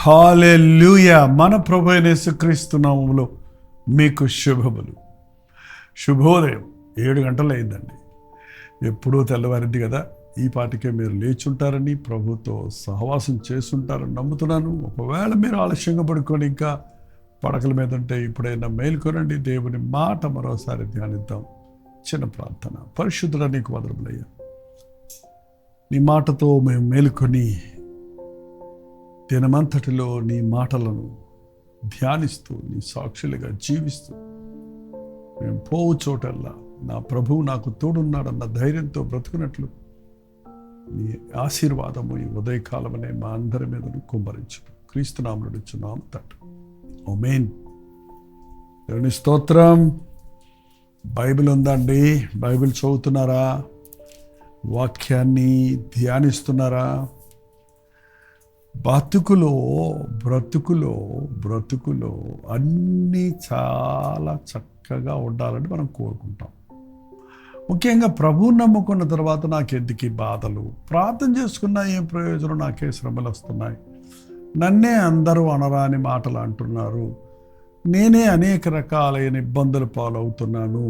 హల్లెలూయా. మన ప్రభువైన యేసుక్రీస్తు నామములో మీకు శుభములు. శుభోదయం. 7 గంటలు అయిందండి. ఎప్పుడూ తెల్లవారింది కదా. ఈ పాటికే మీరు లేచుంటారని, ప్రభుతో సహవాసం చేస్తుంటారని నమ్ముతున్నాను. ఒకవేళ మీరు ఆలస్యంగా పడుకొని ఇంకా పడకల మీద ఉంటే ఇప్పుడైనా మేల్కొనండి. దేవుని మాట మరోసారి ధ్యానిద్దాం. చిన్న ప్రార్థన. పరిశుద్ధుడా, నీకు వందనములయ్యా. నీ మాటతో మేము మేలుకొని దినమంతటిలో నీ మాటలను ధ్యానిస్తూ నీ సాక్షులుగా జీవిస్తూ మేము పోవు చోటల్లా నా ప్రభువు నాకు తోడున్నాడన్న ధైర్యంతో బ్రతుకున్నట్లు నీ ఆశీర్వాదము ఈ ఉదయకాలమనే మా అందరి మీద కుమ్మరించు. క్రీస్తు నామములో అడుగుచున్నాము తండ్రి. ఆమేన్. దేవుని స్తోత్రం. బైబిల్ ఉందండి. బైబిల్ చదువుతున్నారా? వాక్యాన్ని ధ్యానిస్తున్నారా? బ్రతుకులో అన్నీ చాలా చక్కగా ఉండాలని మనం కోరుకుంటాం. ముఖ్యంగా ప్రభువుని నమ్ముకున్న తర్వాత నాకెందుకు ఈ బాధలు, ప్రార్థన చేసుకున్నా ఏం ప్రయోజనం, నాకే శ్రమలు వస్తున్నాయి, నన్నే అందరూ అనరాని మాటలు అంటున్నారు, నేనే అనేక రకాలైన ఇబ్బందుల పాలవుతున్నాను,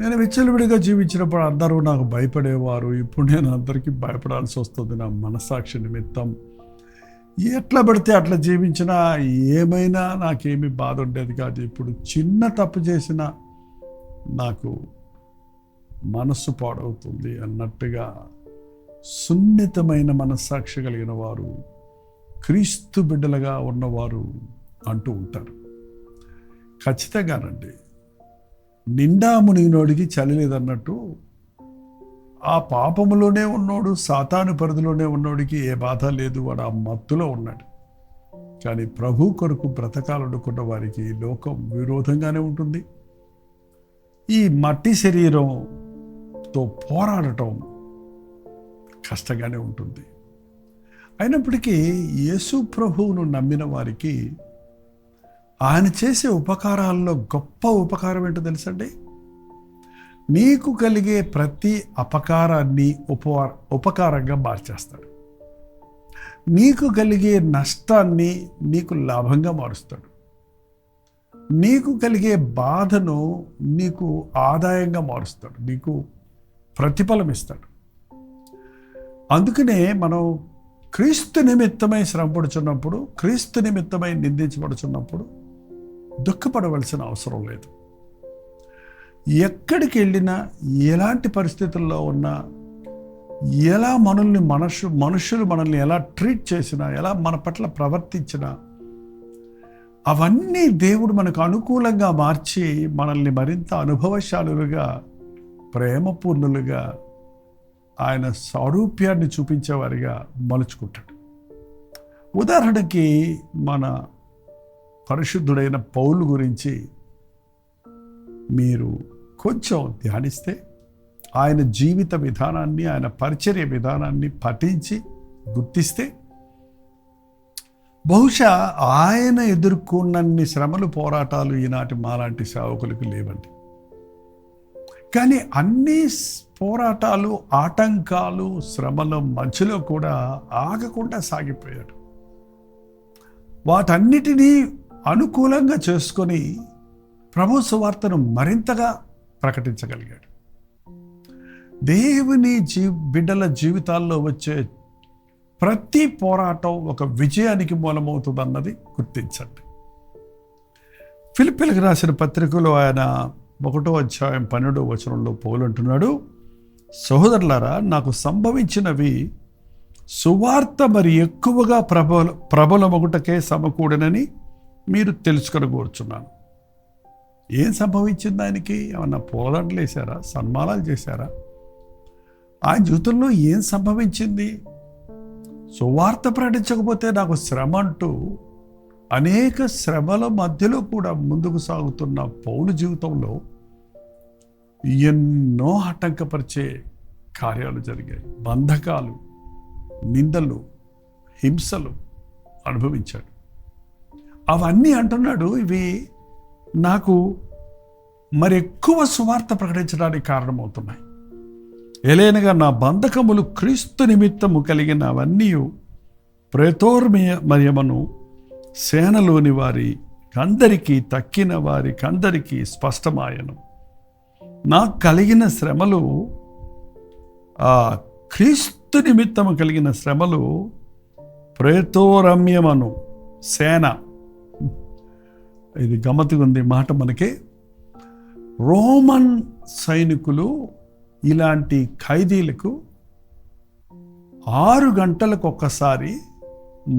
నేను విచ్చలవిడిగా జీవించినప్పుడు అందరూ నాకు భయపడేవారు, ఇప్పుడు నేను అందరికీ భయపడాల్సి వస్తుంది నా మనస్సాక్షి నిమిత్తం, ఎట్లా పడితే అట్లా జీవించినా ఏమైనా నాకేమీ బాధ ఉండేది కాదు, ఇప్పుడు చిన్న తప్పు చేసినా నాకు మనస్సు పాడవుతుంది అన్నట్టుగా సున్నితమైన మనస్సాక్షి కలిగిన వారు, క్రీస్తు బిడ్డలుగా ఉన్నవారు అంటూ ఉంటారు. ఖచ్చితంగానండి. నిండా మునిగినోడికి చలి లేదన్నట్టు ఆ పాపములోనే ఉన్నోడు, సాతాను పరిధిలోనే ఉన్నోడికి ఏ బాధ లేదు, వాడు ఆ మత్తులో ఉన్నాడు. కానీ ప్రభు కొరకు బ్రతకాలనుకున్న వారికి లోకం విరోధంగానే ఉంటుంది. ఈ మట్టి శరీరంతో పోరాడటం కష్టంగానే ఉంటుంది. అయినప్పటికీ యేసు ప్రభువును నమ్మిన వారికి ఆయన చేసే ఉపకారాల్లో గొప్ప ఉపకారం ఏంటో తెలుసండి? నీకు కలిగే ప్రతి అపకారాన్ని ఉపకారంగా మార్చేస్తాడు. నీకు కలిగే నష్టాన్ని నీకు లాభంగా మారుస్తాడు. నీకు కలిగే బాధను నీకు ఆదాయంగా మారుస్తాడు. నీకు ప్రతిఫలం ఇస్తాడు. అందుకనే మనం క్రీస్తు నిమిత్తమై శ్రమపడుచున్నప్పుడు, క్రీస్తు నిమిత్తమై నిందించబడుచున్నప్పుడు దుఃఖపడవలసిన అవసరం లేదు. ఎక్కడికి వెళ్ళినా, ఎలాంటి పరిస్థితుల్లో ఉన్నా, ఎలా మనుషులు మనల్ని ఎలా ట్రీట్ చేసినా, ఎలా మన పట్ల ప్రవర్తించినా, అవన్నీ దేవుడు మనకు అనుకూలంగా మార్చి మనల్ని మరింత అనుభవశాలులుగా, ప్రేమపూర్ణులుగా, ఆయన సారూప్యాన్ని చూపించేవారిగా మలుచుకుంటాడు. ఉదాహరణకి మన పరిశుద్ధుడైన పౌలు గురించి మీరు కొంచెం ధ్యానిస్తే, ఆయన జీవిత విధానాన్ని, ఆయన పరిచర్య విధానాన్ని పఠించి గుర్తిస్తే, బహుశా ఆయన ఎదుర్కొన్నన్ని శ్రమలు, పోరాటాలు ఈనాటి మాలాంటి సేవకులకు లేవండి. కానీ అన్ని పోరాటాలు, ఆటంకాలు, శ్రమల మధ్యలో కూడా ఆగకుండా సాగిపోయాడు. వాటన్నిటినీ అనుకూలంగా చేసుకొని ప్రభు సువార్తను మరింతగా ప్రకటించగలిగాడు. దేవుని బిడ్డల జీవితాల్లో వచ్చే ప్రతి పోరాటం ఒక విజయానికి మూలమవుతుందన్నది గుర్తించండి. ఫిలిప్పీలకు రాసిన పత్రికలో ఆయన 1వ అధ్యాయం 12వ వచనంలో పౌలు అంటున్నాడు, సహోదరులారా, నాకు సంభవించినవి సువార్త మరి ఎక్కువగా ప్రబలమగుటకే సమకూడనని మీరు తెలుసుకొని కోరుచున్నాను. ఏం సంభవించింది ఆయనకి? ఏమన్నా పూలదండలు వేశారా? సన్మానాలు చేశారా? ఆయన జీవితంలో ఏం సంభవించింది? సువార్త ప్రకటించకపోతే నాకు శ్రమ అంటూ అనేక శ్రమల మధ్యలో కూడా ముందుకు సాగుతున్న పౌలు జీవితంలో ఎన్నో ఆటంకపరిచే కార్యాలు జరిగాయి. బంధకాలు, నిందలు, హింసలు అనుభవించాడు. అవన్నీ అంటున్నాడు, ఇవి నాకు మరి ఎక్కువ సువార్త ప్రకటించడానికి కారణమవుతున్నాయి. ఎలైనగా నా బంధకములు క్రీస్తు నిమిత్తము కలిగినవన్నీ ప్రేతోర్మయమును సేనలోని వారి అందరికీ తక్కిన వారికి అందరికీ స్పష్టమాయను. నాకు కలిగిన శ్రమలు, క్రీస్తు నిమిత్తము కలిగిన శ్రమలు ప్రేతోరమ్యమను సేన. ఇది గమ్మత్తుగా ఉంది మాట మనకి. రోమన్ సైనికులు ఇలాంటి ఖైదీలకు 6 గంటలకు ఒక్కసారి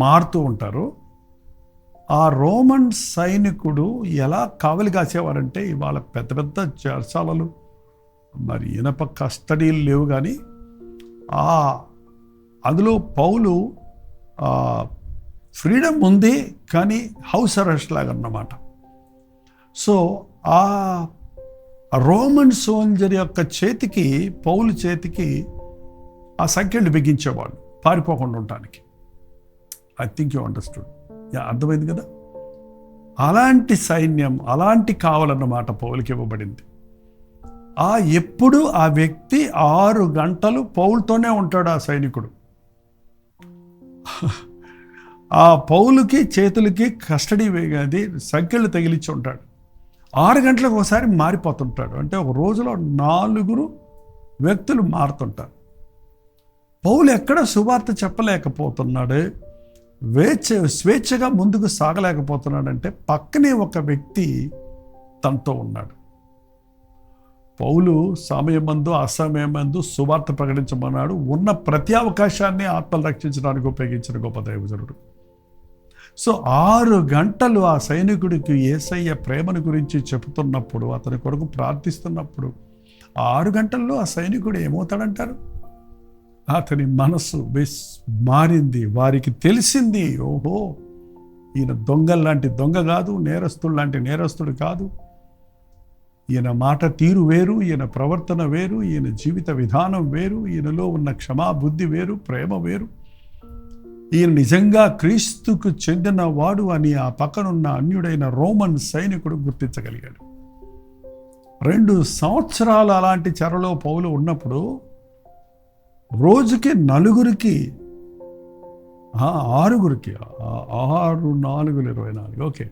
మారుతూ ఉంటారు. ఆ రోమన్ సైనికుడు ఎలా కావలి కాసేవారంటే, ఇవాళ పెద్ద పెద్ద చెరసాలలు మరి ఇనప కస్టడీలు లేవు, కానీ అందులో పౌలు ఫ్రీడమ్ ఉంది, కానీ హౌస్ అరెస్ట్ లాగా అన్నమాట. సో ఆ రోమన్ సోల్జర్ యొక్క చేతికి, పౌలు చేతికి ఆ సంఖ్యలు బిగించేవాళ్ళు పారిపోకుండా ఉండటానికి. I think you understood. అర్థమైంది కదా. అలాంటి సైన్యం, అలాంటి కావాలన్నమాట పౌలుకి ఇవ్వబడింది. ఎప్పుడు ఆ వ్యక్తి 6 గంటలు పౌలుతోనే ఉంటాడు. ఆ సైనికుడు ఆ పౌలుకి చేతులకి కస్టడీ వేగది సంఖ్యలు తగిలించి ఉంటాడు. 6 గంటలకు ఒకసారి మారిపోతుంటాడు. అంటే ఒక రోజులో 4 వ్యక్తులు మారుతుంటారు. పౌలు ఎక్కడ సువార్త చెప్పలేకపోతున్నాడు, స్వేచ్ఛగా ముందుకు సాగలేకపోతున్నాడంటే పక్కనే ఒక వ్యక్తి తనతో ఉన్నాడు. పౌలు సమయమందు అసమయమందు సువార్త ప్రకటించమన్నాడు. ఉన్న ప్రతి అవకాశాన్ని ఆత్మలు రక్షించడానికి ఉపయోగించిన గొప్ప దైవజనుడు. సో 6 గంటలు ఆ సైనికుడికి యేసయ్య ప్రేమను గురించి చెబుతున్నప్పుడు, అతని కొరకు ప్రార్థిస్తున్నప్పుడు, 6 గంటల్లో ఆ సైనికుడు ఏమవుతాడంటారు? అతని మనసు మారింది. వారికి తెలిసింది, ఓహో, ఈయన దొంగల్లాంటి దొంగ కాదు, నేరస్తుడు లాంటి నేరస్తుడు కాదు. ఈయన మాట తీరు వేరు, ఈయన ప్రవర్తన వేరు, ఈయన జీవిత విధానం వేరు, ఈయనలో ఉన్న క్షమాబుద్ధి వేరు, ప్రేమ వేరు. ఈయన నిజంగా క్రీస్తుకు చెందిన వాడు అని ఆ పక్కనున్న అన్యుడైన రోమన్ సైనికుడు గుర్తించగలిగాడు. 2 సంవత్సరాలు అలాంటి చెరలో పౌలు ఉన్నప్పుడు రోజుకి 4 6 6 4 24 ఓకే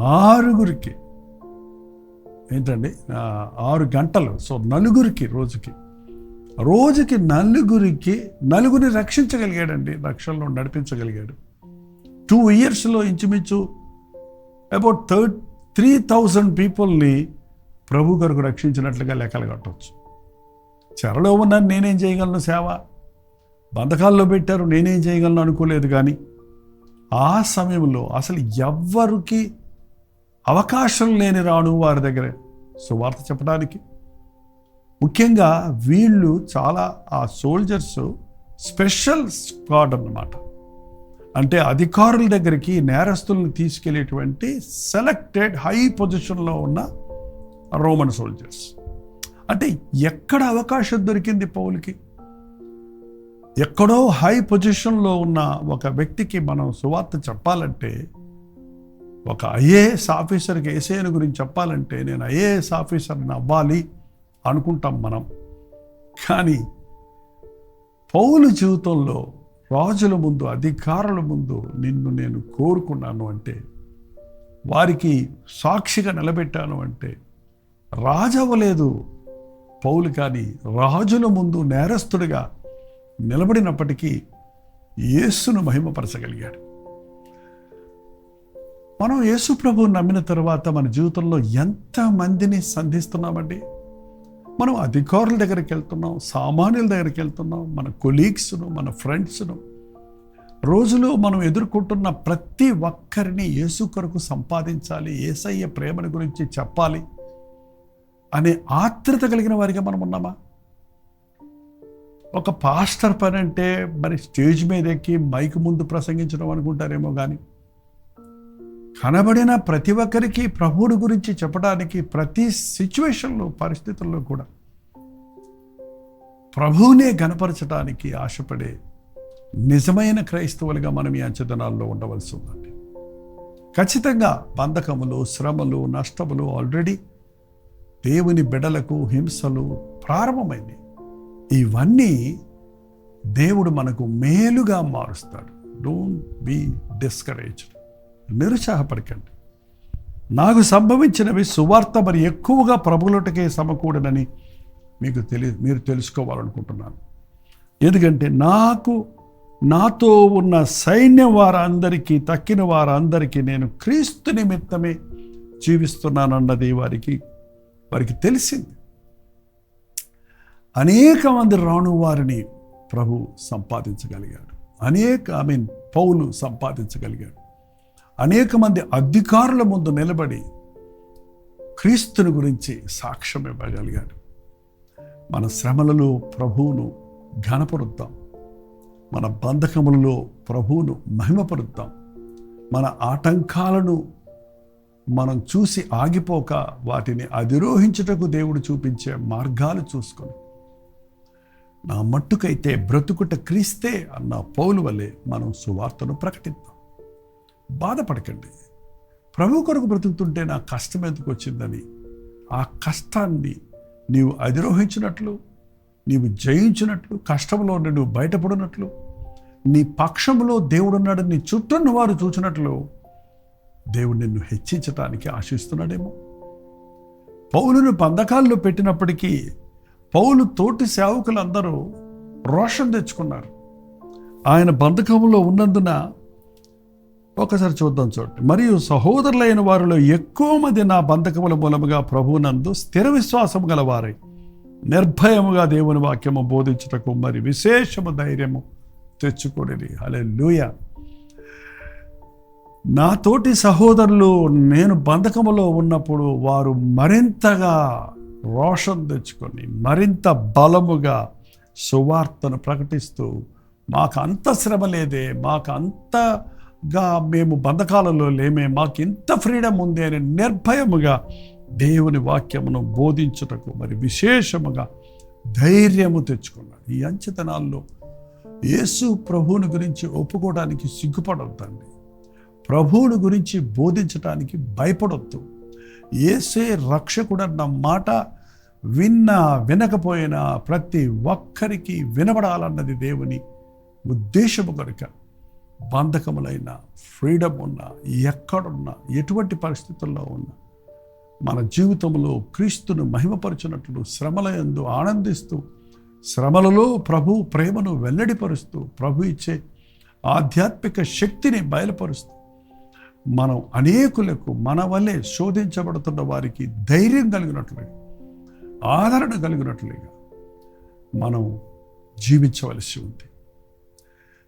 6 ఏంటండి 6 గంటలు. సో 4 రోజుకి 4 రక్షించగలిగాడండి. రక్షణలో నడిపించగలిగాడు. 2 yearsలో ఇంచుమించు అబౌట్ 3,000 పీపుల్ని ప్రభు కొరకు రక్షించినట్లుగా లెక్కలు కట్టవచ్చు. చెరలో ఉన్నాను, నేనేం చేయగలను సేవ, బంధకాల్లో పెట్టారు, నేనేం చేయగలను అనుకోలేదు. కానీ ఆ సమయంలో అసలు ఎవ్వరికి అవకాశం లేని రాను వారి దగ్గర సువార్త చెప్పడానికి. ముఖ్యంగా వీళ్ళు చాలా, ఆ సోల్జర్స్ స్పెషల్ స్క్వాడ్ అన్నమాట. అంటే అధికారుల దగ్గరికి నేరస్తులను తీసుకెళ్లేటువంటి సెలెక్టెడ్ హై పొజిషన్లో ఉన్న రోమన్ సోల్జర్స్. అంటే ఎక్కడ అవకాశం దొరికింది పౌలుకి? ఎక్కడో హై పొజిషన్లో ఉన్న ఒక వ్యక్తికి మనం సువార్త చెప్పాలంటే, ఒక ఐఏఎస్ ఆఫీసర్కి యేసయ్యను గురించి చెప్పాలంటే, నేను ఐఏఎస్ ఆఫీసర్ని అవ్వాలి అనుకుంటాం మనం. కానీ పౌలు జీవితంలో రాజుల ముందు, అధికారుల ముందు నిన్ను నేను కోరుకున్నాను అంటే, వారికి సాక్షిగా నిలబెట్టాను అంటే, రాజవ్వలేదు పౌలు, కానీ రాజుల ముందు నేరస్తుడిగా నిలబడినప్పటికీ యేసును మహిమపరచగలిగాడు. మనం యేసు ప్రభువుని నమ్మిన తర్వాత మన జీవితంలో ఎంతమందిని సంధిస్తున్నామండి. మనం అధికారుల దగ్గరికి వెళ్తున్నాం, సామాన్యుల దగ్గరికి వెళ్తున్నాం, మన కొలీగ్స్ను, మన ఫ్రెండ్స్ను. రోజులో మనం ఎదుర్కొంటున్న ప్రతి ఒక్కరిని యేసు కొరకు సంపాదించాలి, యేసయ్య ప్రేమను గురించి చెప్పాలి అనే ఆత్రుత కలిగిన వారిగా మనం ఉన్నామా? ఒక పాస్టర్ పని అంటే మరి స్టేజ్ మీద ఎక్కి మైక్ ముందు ప్రసంగించడం అనుకుంటారేమో, కానీ కనబడిన ప్రతి ఒక్కరికి ప్రభువుడి గురించి చెప్పడానికి ప్రతి సిచ్యువేషన్లో, పరిస్థితుల్లో కూడా ప్రభువునే గణపరచడానికి ఆశపడే నిజమైన క్రైస్తవులుగా మనం ఈ అంచెదనాల్లో ఉండవలసి ఉందండి. ఖచ్చితంగా బంధకములు, శ్రమలు, నష్టములు ఆల్రెడీ దేవుని బిడ్డలకు హింసలు ప్రారంభమైంది. ఇవన్నీ దేవుడు మనకు మేలుగా మారుస్తాడు. Don't be discouraged. నిరుత్సాహపడకండి. నాకు సంభవించినవి సువార్త మరి ఎక్కువగా ప్రభువులకే సమకూడనని మీరు తెలుసుకోవాలనుకుంటున్నాను. ఎందుకంటే నాతో ఉన్న సైన్యం వారందరికీ తక్కిన వారందరికీ నేను క్రీస్తు నిమిత్తమే జీవిస్తున్నానన్నది వారికి తెలిసింది. అనేక మంది రాను వారిని ప్రభు సంపాదించగలిగాడు. పౌలు సంపాదించగలిగాడు. అనేక మంది అధికారుల ముందు నిలబడి క్రీస్తుని గురించి సాక్ష్యం ఇవ్వగలిగాడు. మన శ్రమలలో ప్రభువును ఘనపరుద్దాం. మన బంధకములలో ప్రభువును మహిమపరుద్దాం. మన ఆటంకాలను మనం చూసి ఆగిపోక వాటిని అధిరోహించుటకు దేవుడు చూపించే మార్గాలు చూసుకొని, నా మట్టుకైతే బ్రతుకుట క్రీస్తే అన్న పౌలు వలె మనం సువార్తను ప్రకటిద్దాం. బాధపడకండి. ప్రభు కొరకు బ్రతుకుతుంటే నా కష్టం ఎందుకు వచ్చిందని ఆ కష్టాన్ని నీవు అధిరోహించినట్లు, నీవు జయించినట్లు, కష్టంలో నువ్వు బయటపడినట్లు, నీ పక్షంలో దేవుడున్నాడని నీ చుట్టూన్న వారు చూచినట్లు దేవుడు నిన్ను హెచ్చించటానికి ఆశిస్తున్నాడేమో. పౌలును బంధకాల్లో పెట్టినప్పటికీ పౌలు తోటి సేవకులందరూ రోషం తెచ్చుకున్నారు. ఆయన బంధకంలో ఉన్నందున ఒకసారి చూద్దాం చూడండి. మరియు సహోదరులైన వారిలో ఎక్కువ మంది నా బంధకముల మూలముగా ప్రభువునందు స్థిర విశ్వాసము గలవారై నిర్భయముగా దేవుని వాక్యము బోధించుటకు మరి విశేషము ధైర్యము తెచ్చుకోండి. హల్లెలూయా. నా తోటి సహోదరులు నేను బంధకములో ఉన్నప్పుడు వారు మరింతగా రోషం తెచ్చుకొని మరింత బలముగా సువార్తను ప్రకటిస్తూ, మాకు అంత శ్రమ లేదే, మాకు అంతగా మేము బంధకాలలో లేమే, మాకు ఇంత ఫ్రీడమ్ ఉంది అని నిర్భయముగా దేవుని వాక్యమును బోధించుటకు మరి విశేషముగా ధైర్యము తెచ్చుకున్నాడు. ఈ అంచెతనాల్లో యేసు ప్రభువుని గురించి ఒప్పుకోవడానికి సిగ్గుపడొద్దండి. ప్రభువుని గురించి బోధించడానికి భయపడొద్దు. యేసే రక్షకుడన్న మాట వినకపోయినా ప్రతి ఒక్కరికి వినబడాలన్నది దేవుని ఉద్దేశము కనుక బంధకములైన ఫ్రీడమ్ ఉన్నా, ఎక్కడున్నా, ఎటువంటి పరిస్థితుల్లో ఉన్నా మన జీవితంలో క్రీస్తును మహిమపరచునట్లు శ్రమలయందు ఆనందిస్తూ, శ్రమలలో ప్రభు ప్రేమను వెల్లడిపరుస్తూ, ప్రభు ఇచ్చే ఆధ్యాత్మిక శక్తిని బయలుపరుస్తూ మనం అనేకులకు మన వల్లే శోధించబడుతున్న వారికి ధైర్యం కలిగినట్లుగా, ఆదరణ కలిగినట్లుగా మనం జీవించవలసి ఉంది.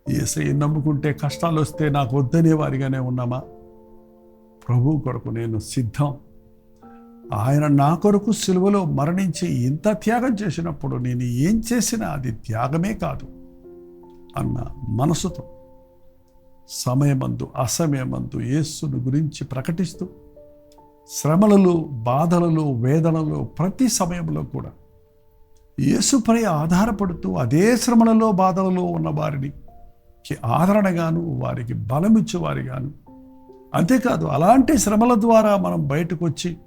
యేసయ్యను నమ్ముకుంటే కష్టాలు వస్తే నాకు వద్దనే వారిగానే ఉన్నామా? ప్రభు కొరకు నేను సిద్ధం. ఆయన నా కొరకు సిలువలో మరణించి ఇంత త్యాగం చేసినప్పుడు నేను ఏం చేసినా అది త్యాగమే కాదు అన్న మనసుతో సమయమందు అసమయమందు యేసును గురించి ప్రకటిస్తూ, శ్రమలలో, బాధలలో, వేదనలో ప్రతి సమయంలో కూడా యేసుపై ఆధారపడుతూ అదే శ్రమలలో, బాధలలో ఉన్న వారికి ఆదరణగాను, వారికి బలమిచ్చేవారిగాను, అంతేకాదు అలాంటి శ్రమల ద్వారా మనం బయటకు వచ్చి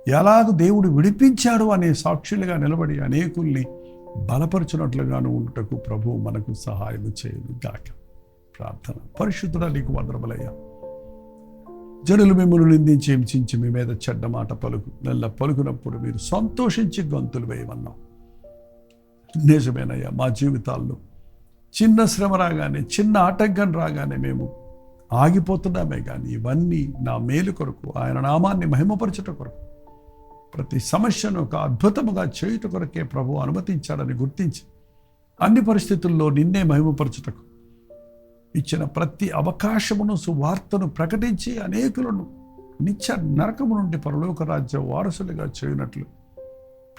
ఎలాగ దేవుడు విడిపించాడు అనే సాక్షులుగా నిలబడి అనేకుల్ని బలపరచునట్లుగాను ఉండుటకు ప్రభువు మనకు సహాయం చేయను గాక. ప్రార్థన. పరిశుద్ధుడా, నీకు వందనములయ్యా. జనులు మిమ్మల్ని నిందించి హింసించి మీ మీద చెడ్డ మాట పలుకునప్పుడు మీరు సంతోషించి గంతులు వేయమన్నాం. నిజమేనయ్యా, మా జీవితాల్లో చిన్న శ్రమ రాగానే, చిన్న ఆటంకం రాగానే మేము ఆగిపోతున్నామే కానీ ఇవన్నీ నా మేలు కొరకు, ఆయన నామాన్ని మహిమపరచుట కొరకు, ప్రతి సమస్యను ఒక అద్భుతముగా చేయుట కొరకే ప్రభు అనుమతించాడని గుర్తించి అన్ని పరిస్థితుల్లో నిన్నే మహిమపరచుటకు ఇచ్చిన ప్రతి అవకాశమును, సువార్తను ప్రకటించి అనేకులను నిత్య నరకము నుండి పరలోక రాజ్య వారసులుగా చేయునట్లు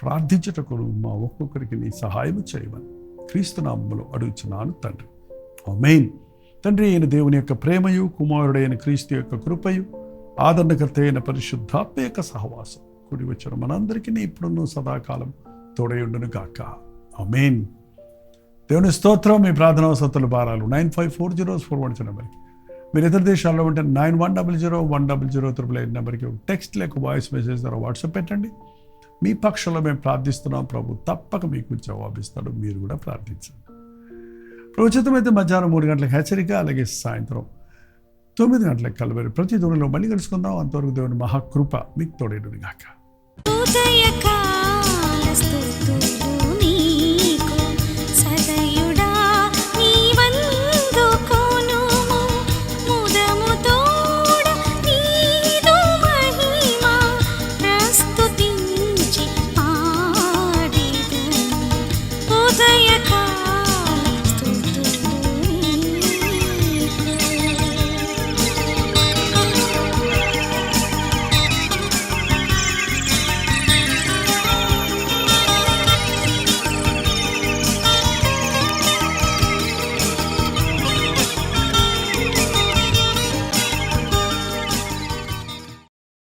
ప్రార్థించుటకు మా ఒక్కొక్కరికి నీ సహాయం చేయమని క్రీస్తు నామములో అడుగుచున్నాను తండ్రి. ఆమేన్. తండ్రి అయిన దేవుని యొక్క ప్రేమయు, కుమారుడైన క్రీస్తు యొక్క కృపయు, ఆదరణకర్త అయిన పరిశుద్ధాత్మ యొక్క సహవాసం కూడి వచ్చిన మనందరికీ ఇప్పుడున్న సదాకాలం తోడయుండును గాక. ఆమేన్. దేవుని స్తోత్రం. మీ ప్రార్థనా వసతుల భారాలు 954041 నెంబర్కి, మీరు ఇతర దేశాల్లో ఉంటే 91001008 నెంబర్కి టెక్స్ట్ లేక వాయిస్ మెసేజ్ ద్వారా వాట్సాప్ పెట్టండి. మీ పక్షంలో మేము ప్రార్థిస్తున్నాం. ప్రభు తప్పక మీకు జవాబిస్తాడు. మీరు కూడా ప్రార్థించండి. ప్రోచితమైతే మధ్యాహ్నం 3 గంటలకు హెచ్చరిక, అలాగే సాయంత్రం 9 గంటలకు కలవరి. ప్రతి దూరంలో మళ్ళీ కలుసుకుందాం. అంతవరకు దేవుని మహాకృప మీకు తోడేడును గాక. ఉదయకాల స్తుతులు నీవే.